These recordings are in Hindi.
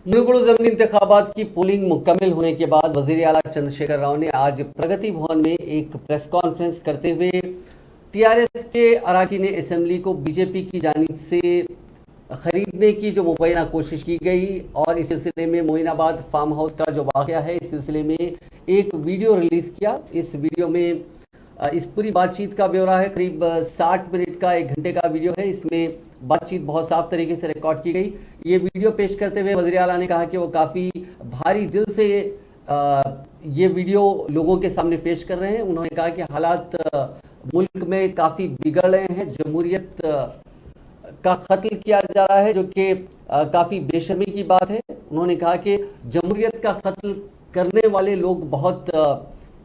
मुलुगु ज़मीनी इंतखाबात की पोलिंग मुकम्मल होने के बाद वज़ीर आला चंद्रशेखर राव ने आज प्रगति भवन में एक प्रेस कॉन्फ्रेंस करते हुए टीआरएस के अरकान असेंबली को बीजेपी की जानिब से खरीदने की जो मुबैना कोशिश की गई और इस सिलसिले में मोइनाबाद फार्म हाउस का जो वाक़या है, इस सिलसिले में एक वीडियो रिलीज़ किया। इस वीडियो में इस पूरी बातचीत का ब्यौरा है। करीब 60 मिनट का 1 घंटे का वीडियो है। इसमें बातचीत बहुत साफ तरीके से रिकॉर्ड की गई। ये वीडियो पेश करते हुए वज़ीर आला ने कहा कि वो काफ़ी भारी दिल से ये वीडियो लोगों के सामने पेश कर रहे हैं। उन्होंने कहा कि हालात मुल्क में काफ़ी बिगड़ रहे हैं, जमहूरियत का कत्ल किया जा रहा है, जो कि काफ़ी बेशर्मी की बात है। उन्होंने कहा कि जमहूरियत का कत्ल करने वाले लोग बहुत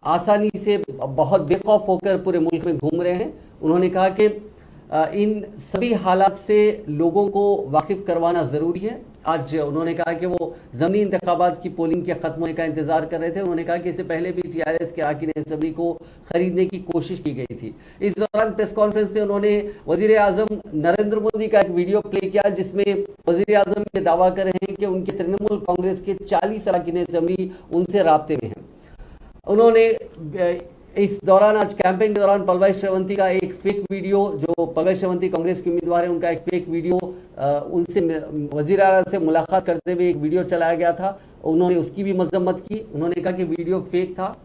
आसानी से, बहुत बेखौफ होकर पूरे मुल्क में घूम रहे हैं। उन्होंने कहा कि इन सभी हालात से लोगों को वाकिफ़ करवाना ज़रूरी है। आज उन्होंने कहा कि वो ज़मीनी इंतखाबात की पोलिंग के ख़त्म होने का इंतज़ार कर रहे थे। उन्होंने कहा कि इससे पहले भी टीआरएस के अरकान असेंबली को ख़रीदने की कोशिश की गई थी। इस दौरान प्रेस कॉन्फ्रेंस में उन्होंने वज़ीर आज़म नरेंद्र मोदी का एक वीडियो प्ले किया, जिसमें वज़ीर आज़म ये दावा कर रहे हैं कि उनके तृणमूल कांग्रेस के 40 अरकान असेंबली उनसे राब्ते में हैं। उन्होंने इस दौरान, आज कैंपेन के दौरान, पलवाई श्रवंती का एक फेक वीडियो, जो पलवाई श्रवंती कांग्रेस के उम्मीदवार है, उनका एक फेक वीडियो, उनसे वज़ीर आला से मुलाकात करते हुए एक वीडियो चलाया गया था। उन्होंने उसकी भी मजम्मत की। उन्होंने कहा कि वीडियो फेक था,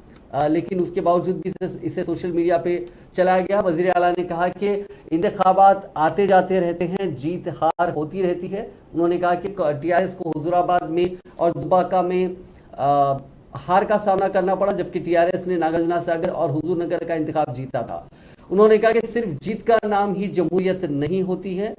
लेकिन उसके बावजूद भी इसे सोशल मीडिया पे चलाया गया। वज़ीर आला ने कहा कि इंतखाबात आते जाते रहते हैं, जीत हार होती रहती है। उन्होंने कहा कि टीआरएस को हुजूराबाद में और दुबाका में हार का सामना करना पड़ा, जबकि टीआरएस ने नागार्जुन सागर और हुजूर नगर का इंतखाब जीता था। उन्होंने कहा कि सिर्फ जीत का नाम ही जमहूरियत नहीं होती है।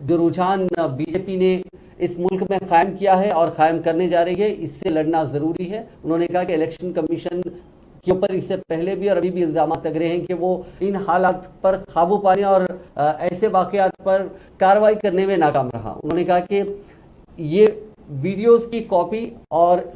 जो रुझान बीजेपी ने इस मुल्क में कायम किया है और कायम करने जा रही है, इससे लड़ना ज़रूरी है। उन्होंने कहा कि इलेक्शन कमीशन के ऊपर इससे पहले भी और अभी भी इल्ज़ाम लग रहे हैं कि वो इन हालात पर काबू पाने और ऐसे वाक़यात पर कार्रवाई करने में नाकाम रहा। उन्होंने कहा कि ये वीडियोज़ की कॉपी और